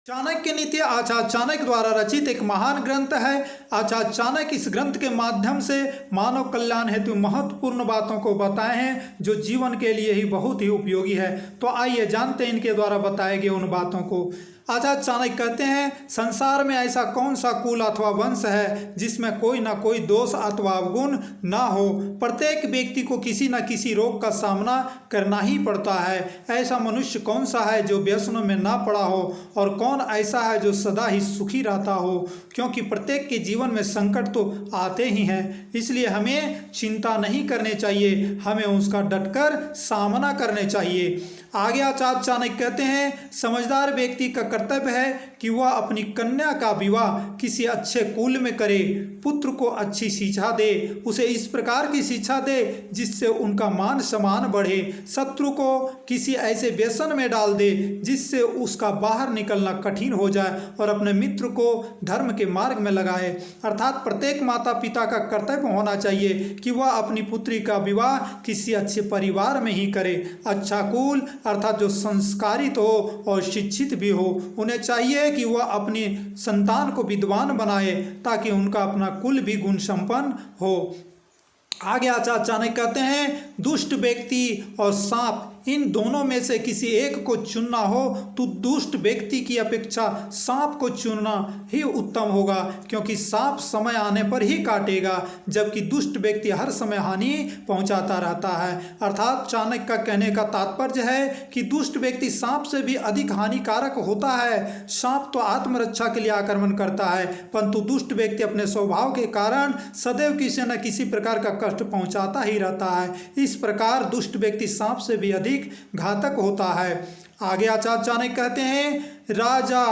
चाणक्य नीति आचार्य चाणक्य द्वारा रचित एक महान ग्रंथ है। आचार्य चाणक्य इस ग्रंथ के माध्यम से मानव कल्याण हेतु महत्वपूर्ण बातों को बताए हैं जो जीवन के लिए ही बहुत ही उपयोगी है। तो आइए जानते हैं इनके द्वारा बताए गए उन बातों को। आचार्य चाणक्य कहते हैं, संसार में ऐसा कौन सा कुल अथवा वंश है जिसमें कोई ना कोई दोष अथवा अवगुण ना हो। प्रत्येक व्यक्ति को किसी न किसी रोग का सामना करना ही पड़ता है। ऐसा मनुष्य कौन सा है जो व्यसनों में ना पड़ा हो, और कौन ऐसा है जो सदा ही सुखी रहता हो, क्योंकि प्रत्येक के जीवन में संकट तो आते ही हैं। इसलिए हमें चिंता नहीं करनी चाहिए, हमें उसका डटकर सामना करने चाहिए। आगे आचार्य चाणक्य कहते हैं, समझदार व्यक्ति का कर्तव्य है कि वह अपनी कन्या का विवाह किसी अच्छे कुल में करे, पुत्र को अच्छी शिक्षा दे, उसे इस प्रकार की शिक्षा दे जिससे उनका मान सम्मान बढ़े, शत्रु को किसी ऐसे व्यसन में डाल दे जिससे उसका बाहर निकलना कठिन हो जाए, और अपने मित्र को धर्म के मार्ग में लगाए। अर्थात प्रत्येक माता पिता का कर्तव्य होना चाहिए कि वह अपनी पुत्री का विवाह किसी अच्छे परिवार में ही करे। अच्छा कुल अर्थात जो संस्कारित हो और शिक्षित भी हो। उन्हें चाहिए कि वह अपनी संतान को विद्वान बनाए ताकि उनका अपना कुल भी गुण संपन्न हो। आगे आचार्य चाणक्य कहते हैं, दुष्ट व्यक्ति और सांप इन दोनों में से किसी एक को चुनना हो तो दुष्ट व्यक्ति की अपेक्षा सांप को चुनना ही उत्तम होगा, क्योंकि सांप समय आने पर ही काटेगा, जबकि दुष्ट व्यक्ति हर समय हानि पहुंचाता रहता है। अर्थात चाणक्य का कहने का तात्पर्य है कि दुष्ट व्यक्ति सांप से भी अधिक हानिकारक होता है। सांप तो आत्मरक्षा के लिए आक्रमण करता है, परंतु दुष्ट व्यक्ति अपने स्वभाव के कारण सदैव किसी न किसी प्रकार का कष्ट पहुंचाता ही रहता है। इस प्रकार दुष्ट व्यक्ति सांप से भी अधिक घातक होता है। आगे आचार्य चाणक्य कहते हैं, राजा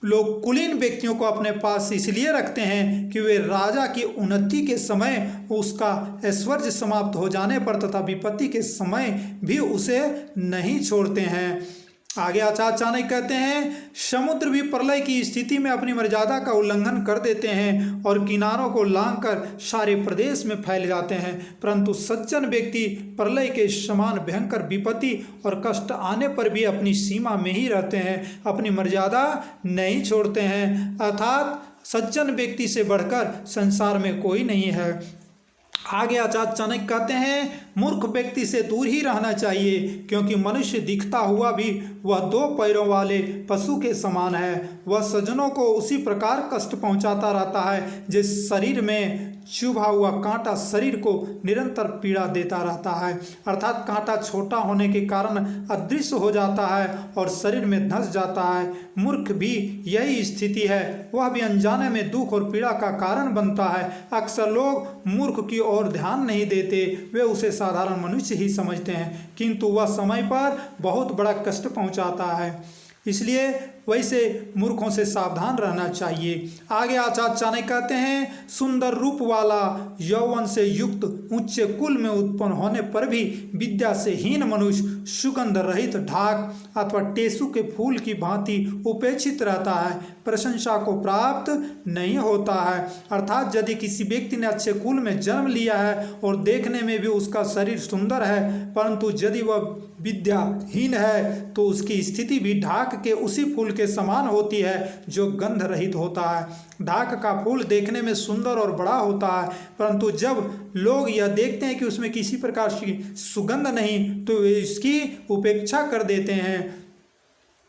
लोग कुलीन व्यक्तियों को अपने पास इसलिए रखते हैं कि वे राजा की उन्नति के समय उसका ऐश्वर्य समाप्त हो जाने पर तथा विपत्ति के समय भी उसे नहीं छोड़ते हैं। आगे आचार्य चाणक्य कहते हैं, समुद्र भी प्रलय की स्थिति में अपनी मर्यादा का उल्लंघन कर देते हैं और किनारों को लांघकर सारे प्रदेश में फैल जाते हैं, परंतु सज्जन व्यक्ति प्रलय के समान भयंकर विपत्ति और कष्ट आने पर भी अपनी सीमा में ही रहते हैं, अपनी मर्यादा नहीं छोड़ते हैं। अर्थात सज्जन व्यक्ति से बढ़कर संसार में कोई नहीं है। आगे आचार्य चाणक्य कहते हैं, मूर्ख व्यक्ति से दूर ही रहना चाहिए, क्योंकि मनुष्य दिखता हुआ भी वह दो पैरों वाले पशु के समान है। वह सज्जनों को उसी प्रकार कष्ट पहुंचाता रहता है जिस शरीर में चुभा हुआ कांटा शरीर को निरंतर पीड़ा देता रहता है। अर्थात कांटा छोटा होने के कारण अदृश्य हो जाता है और शरीर में धंस जाता है। मूर्ख भी यही स्थिति है, वह भी अनजाने में दुख और पीड़ा का कारण बनता है। अक्सर लोग मूर्ख की ओर ध्यान नहीं देते, वे उसे साधारण मनुष्य ही समझते हैं, किंतु वह समय पर बहुत बड़ा कष्ट पहुंचाता है। इसलिए वैसे मूर्खों से सावधान रहना चाहिए। आगे आचार्य चाणक्य कहते हैं, सुंदर रूप वाला यौवन से युक्त उच्च कुल में उत्पन्न होने पर भी विद्या से हीन मनुष्य सुगंध रहित ढाक अथवा टेसु के फूल की भांति उपेक्षित रहता है, प्रशंसा को प्राप्त नहीं होता है। अर्थात यदि किसी व्यक्ति ने अच्छे कुल में जन्म लिया है और देखने में भी उसका शरीर सुंदर है, परंतु यदि वह विद्याहीन है तो उसकी स्थिति भी ढाक के उसी फूल के समान होती है जो गंध रहित होता है। ढाक का फूल देखने में सुंदर और बड़ा होता है, परंतु जब लोग यह देखते हैं कि उसमें किसी प्रकार की सुगंध नहीं तो वे इसकी उपेक्षा कर देते हैं।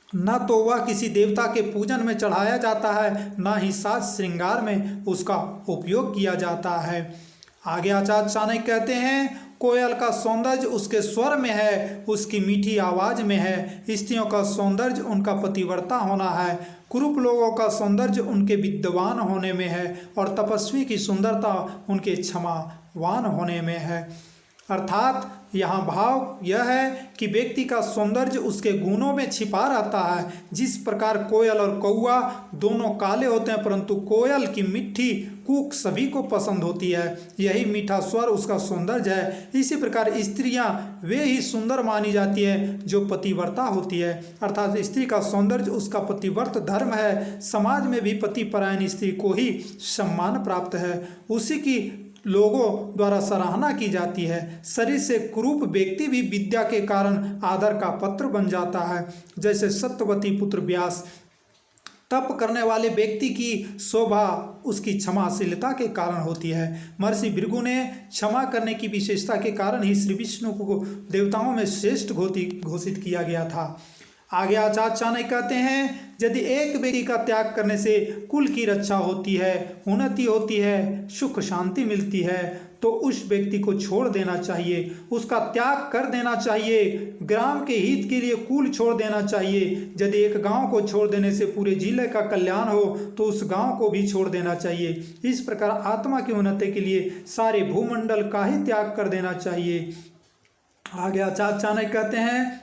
न तो वह किसी देवता के पूजन में चढ़ाया जाता है, न ही साज श्रृंगार में उसका उपयोग किया जाता है। आगे आचार्य चाणक्य कहते हैं, कोयल का सौंदर्य उसके स्वर में है, उसकी मीठी आवाज में है। स्त्रियों का सौंदर्य उनका पतिव्रता होना है, कुरूप लोगों का सौंदर्य उनके विद्वान होने में है, और तपस्वी की सुंदरता उनके क्षमावान होने में है। अर्थात यहाँ भाव यह है कि व्यक्ति का सौंदर्य उसके गुणों में छिपा रहता है। जिस प्रकार कोयल और कौआ दोनों काले होते हैं, परंतु कोयल की मीठी कूक सभी को पसंद होती है, यही मीठा स्वर उसका सौंदर्य है। इसी प्रकार स्त्रियां वे ही सुंदर मानी जाती है जो पतिव्रता होती है। अर्थात स्त्री का सौंदर्य उसका पतिव्रत धर्म है। समाज में भी पतिपरायण स्त्री को ही सम्मान प्राप्त है, उसी की लोगों द्वारा सराहना की जाती है। शरीर से कुरूप व्यक्ति भी विद्या के कारण आदर का पात्र बन जाता है, जैसे सत्यवती पुत्र व्यास तप करने वाले व्यक्ति की शोभा उसकी क्षमाशीलता के कारण होती है। महर्षि भृगु ने क्षमा करने की विशेषता के कारण ही श्री विष्णु को देवताओं में श्रेष्ठ घोषित किया गया था। आगे आचार्य चाणक्य कहते हैं, यदि एक व्यक्ति का त्याग करने से कुल की रक्षा होती है, उन्नति होती है, सुख शांति मिलती है, तो उस व्यक्ति को छोड़ देना चाहिए, उसका त्याग कर देना चाहिए। ग्राम के हित के लिए कुल छोड़ देना चाहिए। यदि एक गांव को छोड़ देने से पूरे जिले का कल्याण हो तो उस गांव को भी छोड़ देना चाहिए। इस प्रकार आत्मा की उन्नति के लिए सारे भूमंडल का ही त्याग कर देना चाहिए। आगे आचार्य चाणक्य कहते हैं,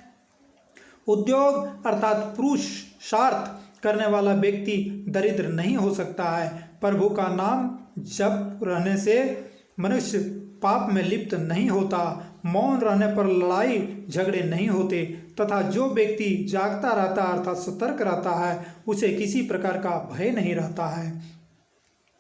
उद्योग अर्थात पुरुषार्थ करने वाला व्यक्ति दरिद्र नहीं हो सकता है। प्रभु का नाम जप रहने से मनुष्य पाप में लिप्त नहीं होता। मौन रहने पर लड़ाई झगड़े नहीं होते तथा जो व्यक्ति जागता रहता अर्थात सतर्क रहता है उसे किसी प्रकार का भय नहीं रहता है।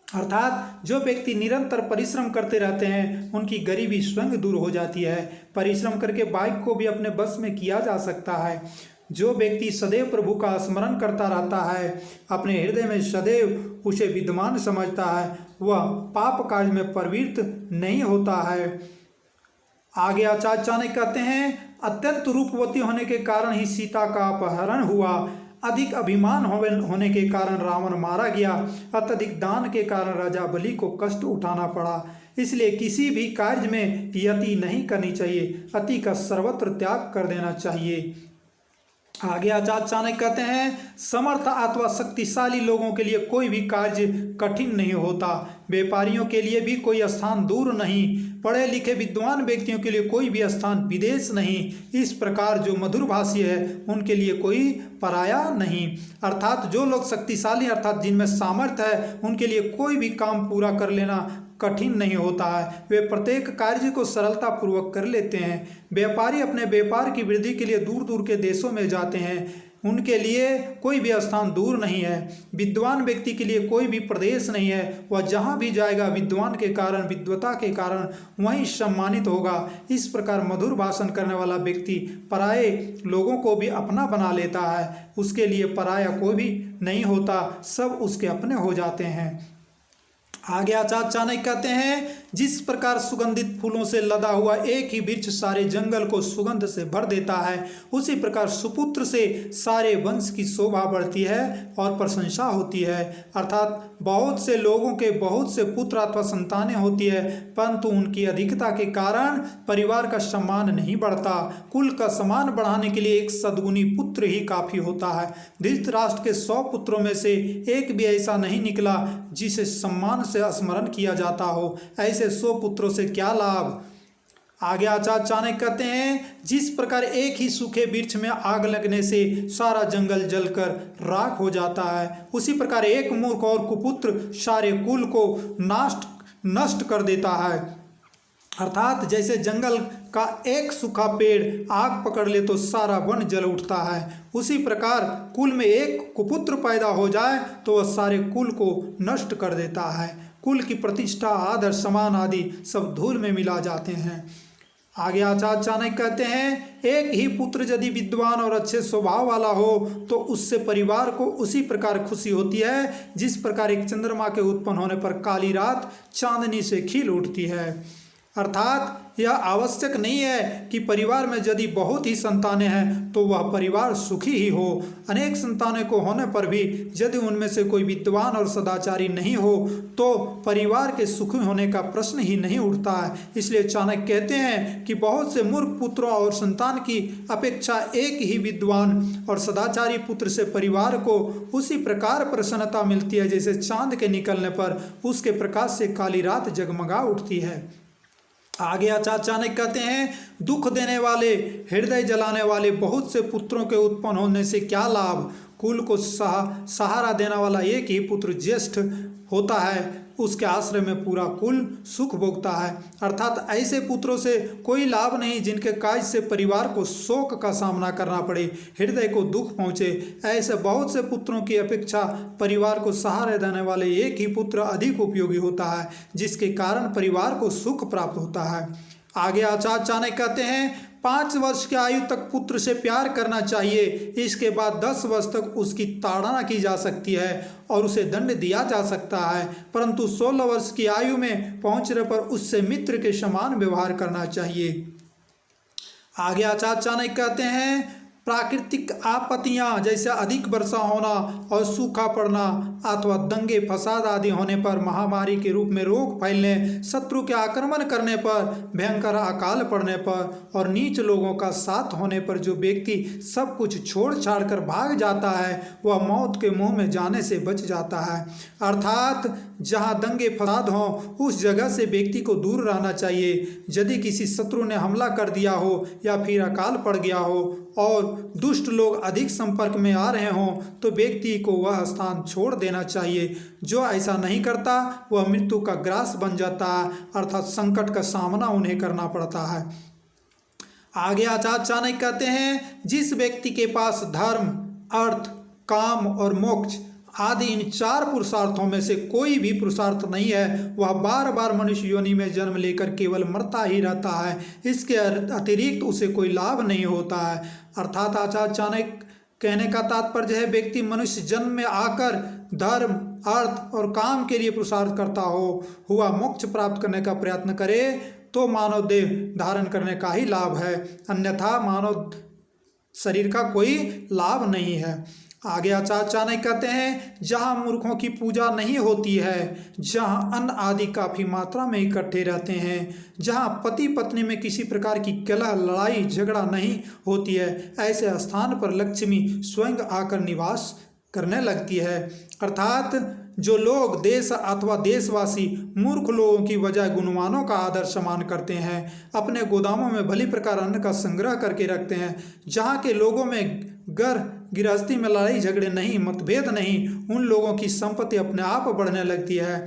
अर्थात जो व्यक्ति निरंतर परिश्रम करते रहते हैं उनकी गरीबी स्वयं दूर हो जाती है। परिश्रम करके बाइक को भी अपने बस में किया जा सकता है। जो व्यक्ति सदैव प्रभु का स्मरण करता रहता है, अपने हृदय में सदैव उसे विद्यमान समझता है, वह पाप कार्य में प्रवृत्त नहीं होता है। आगे आचार्य चाणक्य कहते हैं, अत्यंत रूपवती होने के कारण ही सीता का अपहरण हुआ। अधिक अभिमान होने के कारण रावण मारा गया। अत्यधिक दान के कारण राजा बलि को कष्ट उठाना पड़ा। इसलिए किसी भी कार्य में यति नहीं करनी चाहिए, अति का सर्वत्र त्याग कर देना चाहिए। आगे आचार्य चाणक्य कहते हैं, समर्थ अथवा शक्तिशाली लोगों के लिए कोई भी कार्य कठिन नहीं होता। व्यापारियों के लिए भी कोई स्थान दूर नहीं, पढ़े लिखे विद्वान व्यक्तियों के लिए कोई भी स्थान विदेश नहीं। इस प्रकार जो मधुरभाषी है उनके लिए कोई पराया नहीं। अर्थात जो लोग शक्तिशाली अर्थात जिनमें सामर्थ्य है उनके लिए कोई भी काम पूरा कर लेना कठिन नहीं होता है। वे प्रत्येक कार्य को सरलता पूर्वक कर लेते हैं। व्यापारी अपने व्यापार की वृद्धि के लिए दूर दूर के देशों में जाते हैं, उनके लिए कोई भी स्थान दूर नहीं है। विद्वान व्यक्ति के लिए कोई भी प्रदेश नहीं है, वह जहाँ भी जाएगा विद्वान के कारण विद्वता के कारण वहीं सम्मानित होगा। इस प्रकार मधुर भाषण करने वाला व्यक्ति पराये लोगों को भी अपना बना लेता है। उसके लिए पराया कोई भी नहीं होता, सब उसके अपने हो जाते हैं। आगे आचार्य चाणक्य कहते हैं, जिस प्रकार सुगंधित फूलों से लदा हुआ एक ही वृक्ष सारे जंगल को सुगंध से भर देता है, उसी प्रकार सुपुत्र से सारे वंश की शोभा बढ़ती है और प्रशंसा होती है। अर्थात बहुत से लोगों के बहुत से पुत्र अथवा संतानें होती है, परंतु उनकी अधिकता के कारण परिवार का सम्मान नहीं बढ़ता। कुल का सम्मान बढ़ाने के लिए एक सद्गुणी पुत्र ही काफी होता है। धृतराष्ट्र के 100 पुत्रों में से एक भी ऐसा नहीं निकला जिसे सम्मान से स्मरण किया जाता हो। ऐसे 100 पुत्रों से क्या लाभ। आगे आचार्य चाणक्य कहते हैं, जिस प्रकार एक ही सूखे वृक्ष में आग लगने से सारा जंगल जलकर राख हो जाता है, उसी प्रकार एक मूर्ख और कुपुत्र सारे कुल को नष्ट कर देता है। अर्थात जैसे जंगल का एक सूखा पेड़ आग पकड़ ले तो सारा वन जल उठता है, उसी प्रकार कुल में एक कुपुत्र पैदा हो जाए तो वह सारे कुल को नष्ट कर देता है। कुल की प्रतिष्ठा, आदर, सम्मान आदि सब धूल में मिला जाते हैं। आगे आचार्य चाणक्य कहते हैं, एक ही पुत्र यदि विद्वान और अच्छे स्वभाव वाला हो तो उससे परिवार को उसी प्रकार खुशी होती है जिस प्रकार एक चंद्रमा के उत्पन्न होने पर काली रात चांदनी से खिल उठती है। अर्थात यह आवश्यक नहीं है कि परिवार में यदि बहुत ही संतानें हैं तो वह परिवार सुखी ही हो। अनेक संतानें को होने पर भी यदि उनमें से कोई विद्वान और सदाचारी नहीं हो तो परिवार के सुखी होने का प्रश्न ही नहीं उठता है। इसलिए चाणक्य कहते हैं कि बहुत से मूर्ख पुत्रों और संतान की अपेक्षा एक ही विद्वान और सदाचारी पुत्र से परिवार को उसी प्रकार प्रसन्नता मिलती है जैसे चांद के निकलने पर उसके प्रकाश से काली रात जगमगा उठती है। आगे आचार्य चाणक्य कहते हैं, दुख देने वाले, हृदय जलाने वाले बहुत से पुत्रों के उत्पन्न होने से क्या लाभ। कुल को सहारा देने वाला एक ही पुत्र ज्येष्ठ होता है, उसके आश्रय में पूरा कुल सुख भोगता है। अर्थात ऐसे पुत्रों से कोई लाभ नहीं जिनके कार्य से परिवार को शोक का सामना करना पड़े, हृदय को दुख पहुँचे। ऐसे बहुत से पुत्रों की अपेक्षा परिवार को सहारा देने वाले एक ही पुत्र अधिक उपयोगी होता है जिसके कारण परिवार को सुख प्राप्त होता है। आगे आचार्य चाणक्य कहते हैं, 5 वर्ष की आयु तक पुत्र से प्यार करना चाहिए। इसके बाद 10 वर्ष तक उसकी ताड़ना की जा सकती है और उसे दंड दिया जा सकता है, परंतु 16 वर्ष की आयु में पहुंचने पर उससे मित्र के समान व्यवहार करना चाहिए। आगे आचार्य चाणक्य कहते हैं, प्राकृतिक आपत्तियां जैसे अधिक वर्षा होना और सूखा पड़ना अथवा दंगे फसाद आदि होने पर, महामारी के रूप में रोग फैलने, शत्रु के आक्रमण करने पर, भयंकर अकाल पड़ने पर और नीच लोगों का साथ होने पर जो व्यक्ति सब कुछ छोड़ छाड़ कर भाग जाता है वह मौत के मुंह में जाने से बच जाता है। अर्थात जहां दंगे फसाद हों उस जगह से व्यक्ति को दूर रहना चाहिए। यदि किसी शत्रु ने हमला कर दिया हो या फिर अकाल पड़ गया हो और दुष्ट लोग अधिक संपर्क में आ रहे हों तो व्यक्ति को वह स्थान छोड़ देना चाहिए। जो ऐसा नहीं करता वह मृत्यु का ग्रास बन जाता है, अर्थात संकट का सामना उन्हें करना पड़ता है। आगे आचार्य चाणक्य कहते हैं, जिस व्यक्ति के पास धर्म, अर्थ, काम और मोक्ष आदि इन 4 पुरुषार्थों में से कोई भी पुरुषार्थ नहीं है वह बार बार मनुष्य योनि में जन्म लेकर केवल मरता ही रहता है, इसके अतिरिक्त उसे कोई लाभ नहीं होता है। अर्थात आचार्य चाणक्य कहने का तात्पर्य है, व्यक्ति मनुष्य जन्म में आकर धर्म, अर्थ और काम के लिए पुरुषार्थ करता हुआ मोक्ष प्राप्त करने का प्रयत्न करे तो मानव देह धारण करने का ही लाभ है, अन्यथा मानव शरीर का कोई लाभ नहीं है। आगे आचार्य चाणक्य कहते हैं, जहाँ मूर्खों की पूजा नहीं होती है, जहाँ अन्न आदि काफ़ी मात्रा में इकट्ठे रहते हैं, जहाँ पति पत्नी में किसी प्रकार की कलह, लड़ाई झगड़ा नहीं होती है, ऐसे स्थान पर लक्ष्मी स्वयं आकर निवास करने लगती है। अर्थात जो लोग देश अथवा देशवासी मूर्ख लोगों की बजाय गुणवानों का आदर सम्मान करते हैं, अपने गोदामों में भली प्रकार अन्न का संग्रह करके रखते हैं, जहाँ के लोगों में घर गृहस्थी में लड़ाई झगड़े नहीं, मतभेद नहीं, उन लोगों की संपत्ति अपने आप बढ़ने लगती है।